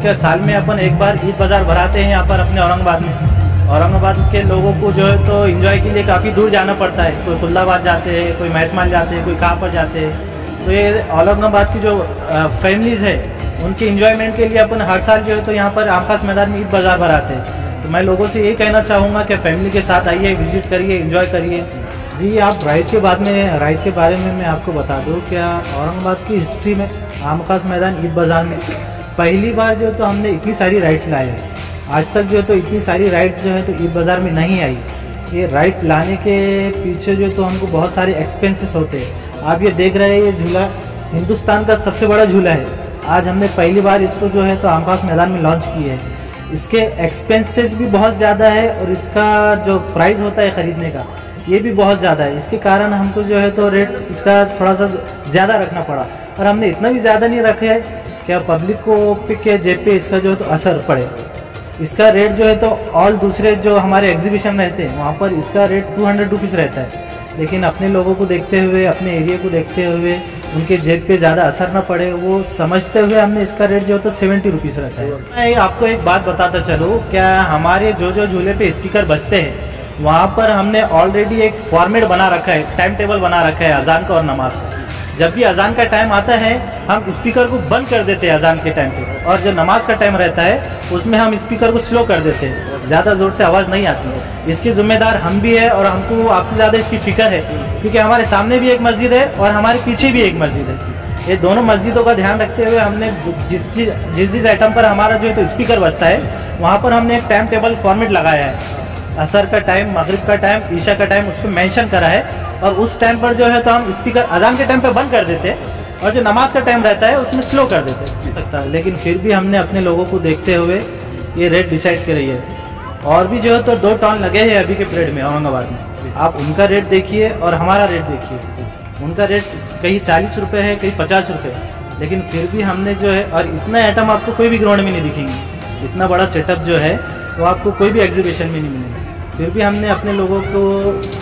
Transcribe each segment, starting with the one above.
क्या साल में अपन एक बार ईद बाज़ार भराते हैं यहाँ पर अपने औरंगाबाद में। औरंगाबाद के लोगों को जो है तो एंजॉय के लिए काफ़ी दूर जाना पड़ता है, कोई खुल्दाबाद जाते हैं, कोई महसमाल जाते हैं, कोई कहाँ पर जाते हैं। तो ये औरंगाबाद की जो फैमिलीज़ है उनके एंजॉयमेंट के लिए अपन हर साल जो है तो यहाँ पर आम खास मैदान में ईद बाज़ार भराते हैं। तो मैं लोगों से यही कहना चाहूँगा कि फैमिली के साथ आइए, विजिट करिए, एंजॉय करिए। जी, आप राइड के बारे में मैं आपको बता दूं, क्या औरंगाबाद की हिस्ट्री में आम खास मैदान ईद बाज़ार में पहली बार जो तो हमने इतनी सारी राइड्स लाए हैं। आज तक जो तो इतनी सारी राइड्स जो है तो ईद बाज़ार में नहीं आई। ये राइड्स लाने के पीछे जो तो हमको बहुत सारे एक्सपेंसेस होते हैं। आप ये देख रहे हैं, ये झूला हिंदुस्तान का सबसे बड़ा झूला है। आज हमने पहली बार इसको जो है तो आम खास मैदान में लॉन्च की है। इसके एक्सपेंसेस भी बहुत ज़्यादा है और इसका जो प्राइस होता है ख़रीदने का ये भी बहुत ज़्यादा है। इसके कारण हमको जो है तो रेट इसका थोड़ा सा ज़्यादा रखना पड़ा, और हमने इतना भी ज़्यादा नहीं रखे है कि पब्लिक को के जेब पे इसका जो है तो असर पड़े। इसका रेट जो है तो ऑल दूसरे जो हमारे एग्जीबिशन रहते हैं वहाँ पर इसका रेट 200 रुपीज़ रहता है, लेकिन अपने लोगों को देखते हुए, अपने एरिया को देखते हुए, उनके जेब पे ज़्यादा असर ना पड़े वो समझते हुए हमने इसका रेट जो है तो 70 रुपीज़ रखा है। मैं आपको एक बात बताता चलूँ, क्या हमारे जो झूले पे स्पीकर बजते हैं वहाँ पर हमने ऑलरेडी एक फॉर्मेट बना रखा है, टाइम टेबल बना रखा है अजान का और नमाज का। जब भी अजान का टाइम आता है हम स्पीकर को बंद कर देते हैं अजान के टाइम पे, और जो नमाज का टाइम रहता है उसमें हम स्पीकर को स्लो कर देते हैं, ज़्यादा ज़ोर से आवाज़ नहीं आती है। इसकी जिम्मेदार हम भी है और हमको आपसे ज़्यादा इसकी फ़िक्र है, क्योंकि हमारे सामने भी एक मस्जिद है और हमारे पीछे भी एक मस्जिद है। ये दोनों मस्जिदों का ध्यान रखते हुए हमने जिस आइटम पर हमारा जो है तो स्पीकर बजता है वहाँ पर हमने एक टाइम टेबल फॉर्मेट लगाया है। असर का टाइम, मगरिब का टाइम, ईशा का टाइम उस पर मेंशन करा है, और उस टाइम पर जो है तो हम स्पीकर अजान के टाइम पे बंद कर देते हैं और जो नमाज का टाइम रहता है उसमें स्लो कर देते हैं। लेकिन फिर भी हमने अपने लोगों को देखते हुए ये रेट डिसाइड करी है। और भी जो है तो 2 टॉन लगे हैं अभी के पीरियड में औरंगाबाद में। आप उनका रेट देखिए और हमारा रेट देखिए। उनका रेट कहीं 40 रुपये है, कहीं 50 रुपये, लेकिन फिर भी हमने जो है, और इतना आइटम आपको कोई भी ग्राउंड में नहीं दिखेंगे, इतना बड़ा सेटअप जो है वो आपको कोई भी एग्जीबिशन में नहीं मिलेगा। फिर भी हमने अपने लोगों को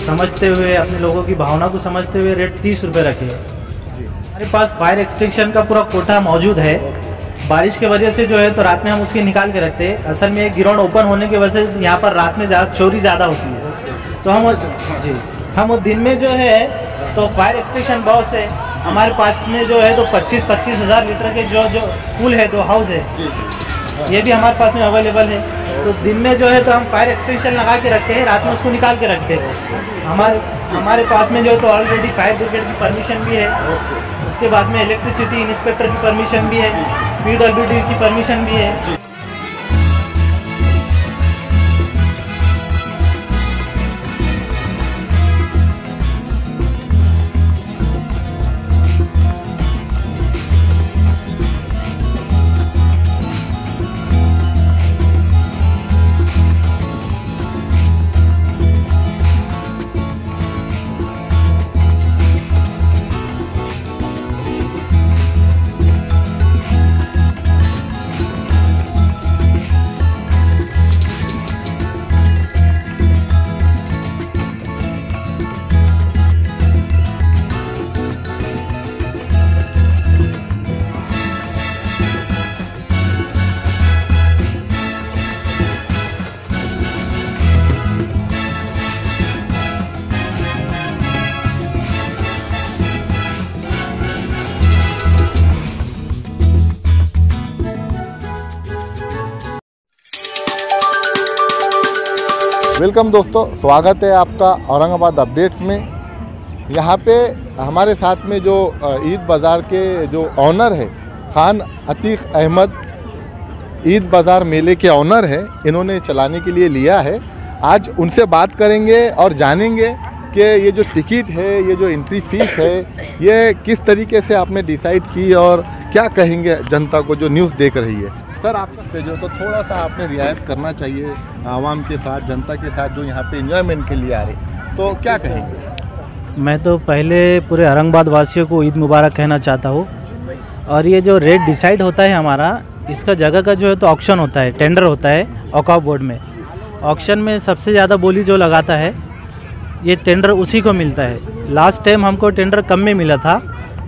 समझते हुए, अपने लोगों की भावना को समझते हुए रेट 30 रुपये रखे हैं। हमारे पास फायर एक्सटिंक्शन का पूरा कोटा मौजूद है। बारिश की वजह से जो है तो रात में हम उसके निकाल के रखते हैं। असल में ग्राउंड ओपन होने की वजह से यहाँ पर रात में चोरी ज़्यादा होती है, तो हम दिन में जो है तो फायर एक्सटिंक्शन बॉक्स है हमारे पास में जो है तो 25 हज़ार लीटर के जो पूल है, 2 हाउस है, ये भी हमारे पास में अवेलेबल है। तो दिन में जो है तो हम फायर एक्सटेंशन लगा के रखते हैं, रात में उसको निकाल के रखते हैं। हमारे पास में जो है तो ऑलरेडी फायर ब्रिगेड की परमिशन भी है, उसके बाद में इलेक्ट्रिसिटी इंस्पेक्टर की परमिशन भी है, PWD की परमिशन भी है। वेलकम दोस्तों, स्वागत है आपका औरंगाबाद अपडेट्स में। यहाँ पे हमारे साथ में जो ईद बाज़ार के जो ऑनर है, खान अतीक अहमद, ईद बाज़ार मेले के ऑनर है, इन्होंने चलाने के लिए लिया है। आज उनसे बात करेंगे और जानेंगे कि ये जो टिकट है, ये जो एंट्री फीस है, ये किस तरीके से आपने डिसाइड की और क्या कहेंगे जनता को जो न्यूज़ देख रही है। सर, आप पे जो तो थोड़ा सा आपने रियायत करना चाहिए आवाम के साथ, जनता के साथ जो यहाँ पे एंजॉयमेंट के लिए आ रहे, तो क्या कहेंगे? मैं तो पहले पूरे औरंगाबाद वासियों को ईद मुबारक कहना चाहता हूँ। और ये जो रेट डिसाइड होता है हमारा, इसका जगह का जो है तो ऑक्शन होता है, टेंडर होता है औकाफ बोर्ड में। ऑक्शन में सबसे ज़्यादा बोली जो लगाता है ये टेंडर उसी को मिलता है। लास्ट टाइम हमको टेंडर कम में मिला था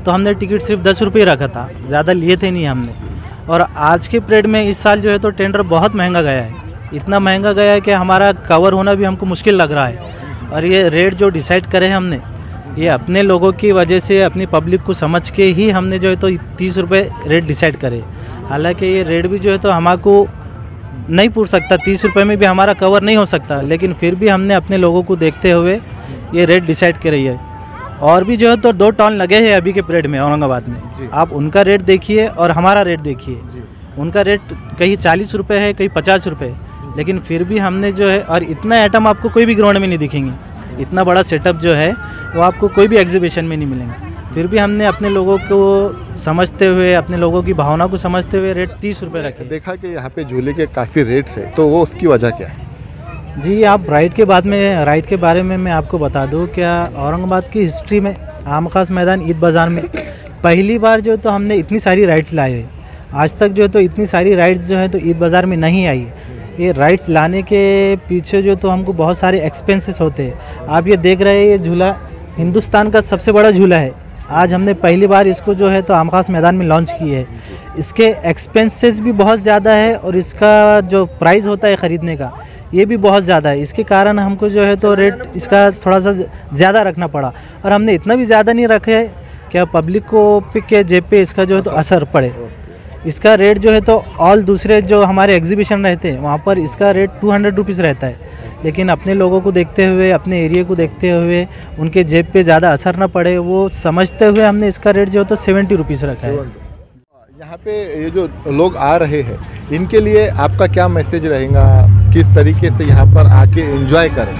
तो हमने टिकट सिर्फ 10 रुपये रखा था, ज़्यादा लिए थे नहीं हमने। और आज के पीरियड में इस साल जो है तो टेंडर बहुत महंगा गया है, इतना महंगा गया है कि हमारा कवर होना भी हमको मुश्किल लग रहा है। और ये रेट जो डिसाइड करे हैं हमने, ये अपने लोगों की वजह से, अपनी पब्लिक को समझ के ही हमने जो है तो 30 रुपये रेट डिसाइड करे। हालांकि ये रेट भी जो है तो हमको नहीं पूछ सकता, 30 रुपये में भी हमारा कवर नहीं हो सकता, लेकिन फिर भी हमने अपने लोगों को देखते हुए ये रेट डिसाइड करी है। और भी जो है तो 2 टॉन लगे हैं अभी के पीरियड में औरंगाबाद में, आप उनका रेट देखिए और हमारा रेट देखिए। उनका रेट कहीं 40 रुपये है, कहीं 50 रुपये, लेकिन फिर भी हमने जो है, और इतना आइटम आपको कोई भी ग्राउंड में नहीं दिखेंगे, इतना बड़ा सेटअप जो है वो आपको कोई भी एग्जीबिशन में नहीं मिलेगा। फिर भी हमने अपने लोगों को समझते हुए, अपने लोगों की भावना को समझते हुए रेट 30 रुपये रखे। देखा कि यहाँ पे झूले के काफ़ी रेट्स है, तो वो उसकी वजह क्या है? जी, आप राइड के बारे में मैं आपको बता दूं, क्या औरंगाबाद की हिस्ट्री में आम खास मैदान ईद बाज़ार में पहली बार जो तो हमने इतनी सारी राइड्स लाए हैं। आज तक जो तो इतनी सारी राइड्स जो है तो ईद बाज़ार में नहीं आई है। ये राइड्स लाने के पीछे जो तो हमको बहुत सारे एक्सपेंसेस होते हैं। आप ये देख रहे हैं, ये झूला हिंदुस्तान का सबसे बड़ा झूला है। आज हमने पहली बार इसको जो है तो आम खास मैदान में लॉन्च की है। इसके एक्सपेंसेस भी बहुत ज़्यादा है और इसका जो प्राइस होता है ख़रीदने का ये भी बहुत ज़्यादा है। इसके कारण हमको जो है तो रेट इसका थोड़ा सा ज़्यादा रखना पड़ा, और हमने इतना भी ज़्यादा नहीं रखे क्या पब्लिक को के जेब पे इसका जो है तो असर पड़े। इसका रेट जो है तो ऑल दूसरे जो हमारे एग्जीबिशन रहते हैं वहाँ पर इसका रेट 200 रुपीज़ रहता है, लेकिन अपने लोगों को देखते हुए, अपने एरिया को देखते हुए, उनके जेब पे ज़्यादा असर ना पड़े वो समझते हुए हमने इसका रेट जो है तो 70 रुपीज़ रखा है। यहाँ पे ये जो लोग आ रहे हैं इनके लिए आपका क्या मैसेज रहेगा, किस तरीके से यहाँ पर आके एंजॉय करें?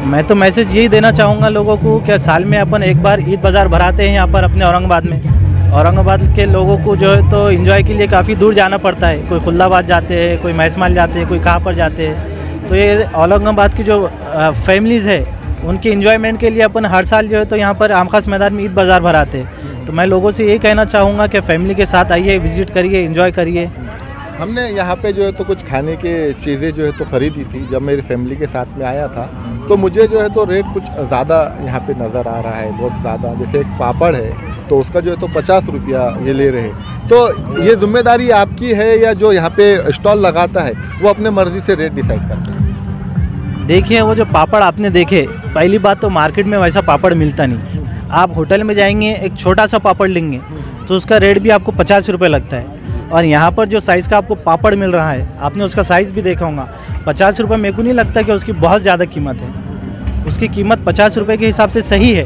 मैं तो मैसेज यही देना चाहूँगा लोगों को, क्या साल में अपन एक बार ईद बाज़ार भराते हैं यहाँ पर अपने औरंगाबाद में। औरंगाबाद के लोगों को जो है तो एंजॉय के लिए काफ़ी दूर जाना पड़ता है, कोई खुल्दाबाद जाते हैं, कोई महसमाल जाते हैं, कोई कहाँ पर जाते हैं। तो ये औरंगाबाद की जो फैमिलीज़ है उनके एंजॉयमेंट के लिए अपन हर साल जो है तो यहाँ पर आम खास मैदान में ईद बाज़ार भराते हैं। तो मैं लोगों से यही कहना चाहूँगा कि फैमिली के साथ आइए, विज़िट करिए, एंजॉय करिए। हमने यहाँ पे जो है तो कुछ खाने के चीज़ें जो है तो ख़रीदी थी। जब मेरी फैमिली के साथ में आया था तो मुझे जो है तो रेट कुछ ज़्यादा यहाँ पे नज़र आ रहा है, बहुत ज़्यादा। जैसे एक पापड़ है तो उसका जो है तो 50 रुपया ये ले रहे। तो ये जिम्मेदारी आपकी है या जो यहाँ पे स्टॉल लगाता है वो अपने मर्ज़ी से रेट डिसाइड करता है? देखिए, वो जो पापड़ आपने देखे, पहली बात तो मार्केट में वैसा पापड़ मिलता नहीं। आप होटल में जाएंगे, एक छोटा सा पापड़ लेंगे तो उसका रेट भी आपको 50 रुपये लगता है, और यहाँ पर जो साइज़ का आपको पापड़ मिल रहा है, आपने उसका साइज़ भी देखा होगा, 50 रुपये। मेरे को नहीं लगता कि उसकी बहुत ज़्यादा कीमत है। उसकी कीमत 50 रुपये के हिसाब से सही है।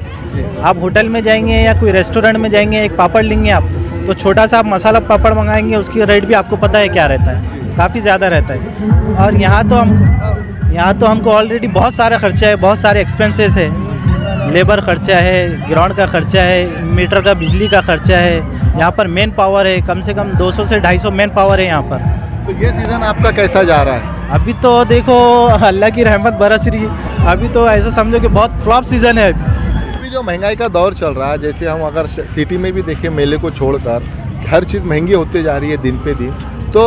आप होटल में जाएंगे या कोई रेस्टोरेंट में जाएंगे, एक पापड़ लेंगे आप तो छोटा सा आप मसाला पापड़ मंगाएंगे, उसकी रेट भी आपको पता है क्या रहता है, काफ़ी ज़्यादा रहता है। और यहाँ तो हमको ऑलरेडी बहुत सारा खर्चा है, बहुत सारे एक्सपेंसेस है। लेबर खर्चा है, ग्राउंड का खर्चा है, मीटर का बिजली का खर्चा है। यहाँ पर मेन पावर है, कम से कम 200 से 250 मेन पावर है यहाँ पर। तो ये सीज़न आपका कैसा जा रहा है? अभी तो देखो अल्लाह की रहमत बरस रही है। अभी तो ऐसा समझो कि बहुत फ्लॉप सीज़न है। अभी जो महंगाई का दौर चल रहा है, जैसे हम अगर सिटी में भी देखें, मेले को छोड़कर हर चीज़ महंगी होती जा रही है दिन पे दिन, तो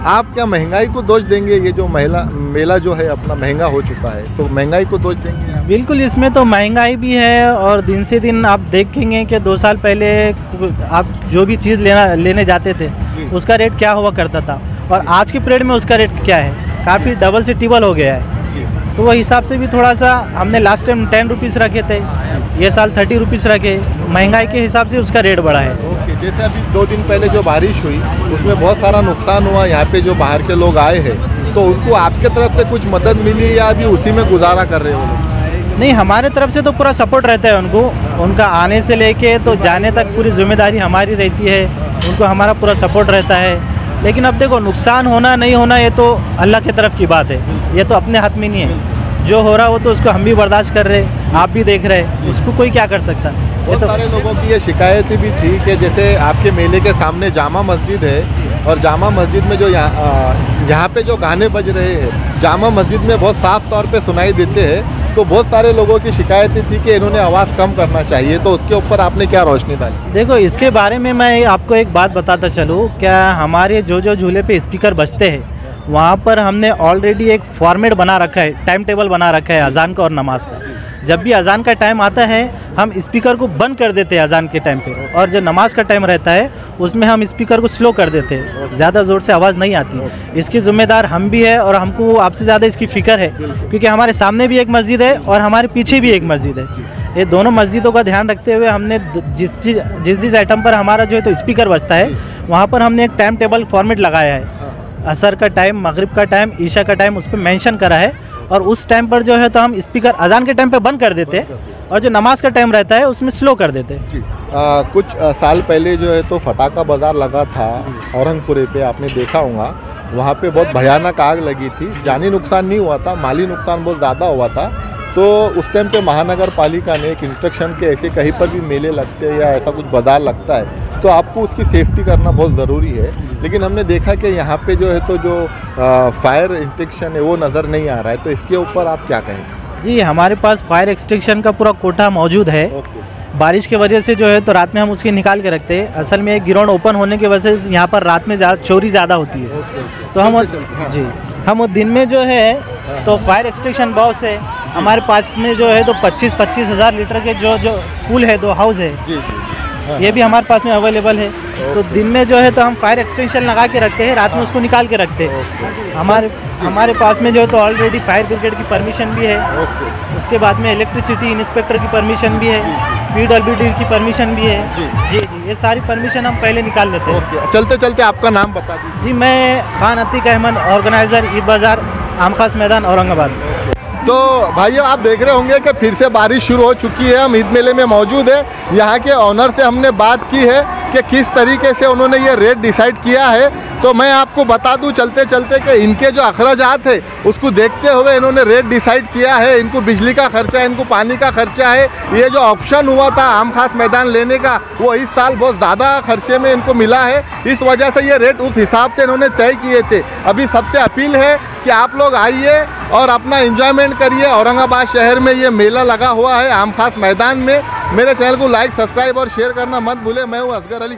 आप क्या महंगाई को दोष देंगे? ये जो मेला जो है अपना महंगा हो चुका है, तो महंगाई को दोष देंगे आप? बिल्कुल, इसमें तो महंगाई भी है, और दिन से दिन आप देखेंगे कि 2 साल पहले आप जो भी चीज़ लेने जाते थे उसका रेट क्या हुआ करता था, और आज के पीरियड में उसका रेट क्या है, काफ़ी डबल से ट्रिपल हो गया है। तो वो हिसाब से भी थोड़ा सा हमने लास्ट टाइम 10 रुपीज़ रखे थे, ये साल 30 रुपीज़ रखे। महंगाई के हिसाब से उसका रेट बढ़ा है। ओके, जैसे अभी 2 दिन पहले जो बारिश हुई उसमें बहुत सारा नुकसान हुआ। यहाँ पे जो बाहर के लोग आए हैं तो उनको आपके तरफ से कुछ मदद मिली या अभी उसी में गुजारा कर रहे हो? नहीं, हमारे तरफ से तो पूरा सपोर्ट रहता है उनको, उनका आने से लेके तो जाने तक पूरी जिम्मेदारी हमारी रहती है, उनको हमारा पूरा सपोर्ट रहता है। लेकिन अब देखो, नुकसान होना नहीं होना ये तो अल्लाह की तरफ की बात है, ये तो अपने हाथ में नहीं है। जो हो रहा हो तो उसको हम भी बर्दाश्त कर रहे, आप भी देख रहे, उसको कोई क्या कर सकता। बहुत सारे लोगों की ये शिकायतें भी थी कि जैसे आपके मेले के सामने जामा मस्जिद है, और जामा मस्जिद में जो यहाँ पे जो गाने बज रहे हैं जामा मस्जिद में बहुत साफ तौर पे सुनाई देते हैं। तो बहुत सारे लोगों की शिकायतें थी कि इन्होंने आवाज़ कम करना चाहिए, तो उसके ऊपर आपने क्या रोशनी डाली? देखो, इसके बारे में मैं आपको एक बात बताता चलूँ, क्या हमारे जो झूले पे स्पीकर बजते हैं वहाँ पर हमने ऑलरेडी एक फॉर्मेट बना रखा है, टाइम टेबल बना रखा है अजान का और नमाज का। जब भी अजान का टाइम आता है हम स्पीकर को बंद कर देते हैं अजान के टाइम पे, और जो नमाज का टाइम रहता है उसमें हम स्पीकर को स्लो कर देते हैं, ज़्यादा ज़ोर से आवाज़ नहीं आती। इसकी ज़िम्मेदार हम भी है और हमको आपसे ज़्यादा इसकी फ़िक्र है, क्योंकि हमारे सामने भी एक मस्जिद है और हमारे पीछे भी एक मस्जिद है। ये दोनों मस्जिदों का ध्यान रखते हुए हमने जिस आइटम पर हमारा जो है तो स्पीकर बजता है वहाँ पर हमने एक टाइम टेबल फॉर्मेट लगाया है। असर का टाइम, मगरिब का टाइम, ईशा का टाइम उस पर मेंशन करा है, और उस टाइम पर जो है तो हम स्पीकर अजान के टाइम पे बंद कर देते हैं और जो नमाज का टाइम रहता है उसमें स्लो कर देते हैं। जी कुछ साल पहले जो है तो फटाका बाज़ार लगा था औरंगपुरे पे, आपने देखा होगा। वहाँ पे बहुत भयानक आग लगी थी, जानी नुकसान नहीं हुआ था, माली नुकसान बहुत ज़्यादा हुआ था। तो उस टाइम पे महानगर पालिका ने एक इंस्ट्रक्शन के ऐसे कहीं पर भी मेले लगते हैं या ऐसा कुछ बाज़ार लगता है तो आपको उसकी सेफ्टी करना बहुत ज़रूरी है। लेकिन हमने देखा कि यहाँ पे जो है तो जो फायर इंस्ट्रक्शन है वो नज़र नहीं आ रहा है, तो इसके ऊपर आप क्या कहेंगे? जी, हमारे पास फायर एक्सटिंक्शन का पूरा कोटा मौजूद है। बारिश की वजह से जो है तो रात में हम उसकी निकाल के रखते हैं। असल में ग्राउंड ओपन होने की वजह से यहाँ पर रात में चोरी ज़्यादा होती है, तो हम दिन में जो है तो फायर एक्सटिंक्शन बॉक्स है हमारे पास में जो है तो 25 हज़ार लीटर के जो पूल है, 2 हाउस है, ये भी हमारे पास में अवेलेबल है। तो दिन में जो है तो हम फायर एक्सटेंशन लगा के रखते हैं, रात में उसको निकाल के रखते हैं। हमारे पास में जो है तो ऑलरेडी फायर ब्रिगेड की परमिशन भी है, उसके बाद में इलेक्ट्रिसिटी इंस्पेक्टर की परमिशन भी है, PWD की परमिशन भी है। जी, ये सारी परमिशन हम पहले निकाल लेते हैं। चलते चलते आपका नाम बता दीजिए। जी, मैं खान अतीक अहमद, ऑर्गेनाइज़र ईद बाज़ार आम खास मैदान औरंगाबाद। तो भाइयों आप देख रहे होंगे कि फिर से बारिश शुरू हो चुकी है। हम ईद मेले में मौजूद है, यहाँ के ऑनर से हमने बात की है कि किस तरीके से उन्होंने ये रेट डिसाइड किया है। तो मैं आपको बता दूं चलते चलते कि इनके जो अखराजात है उसको देखते हुए इन्होंने रेट डिसाइड किया है। इनको बिजली का खर्चा है, इनको पानी का खर्चा है। ये जो ऑप्शन हुआ था आम खास मैदान लेने का वो इस साल बहुत ज़्यादा खर्चे में इनको मिला है, इस वजह से ये रेट उस हिसाब से इन्होंने तय किए थे। अभी सबसे अपील है कि आप लोग आइए और अपना एंजॉयमेंट करिए। औरंगाबाद शहर में ये मेला लगा हुआ है आम खास मैदान में। मेरे चैनल को लाइक, सब्सक्राइब और शेयर करना मत भूलें। मैं हूँ असगर अली।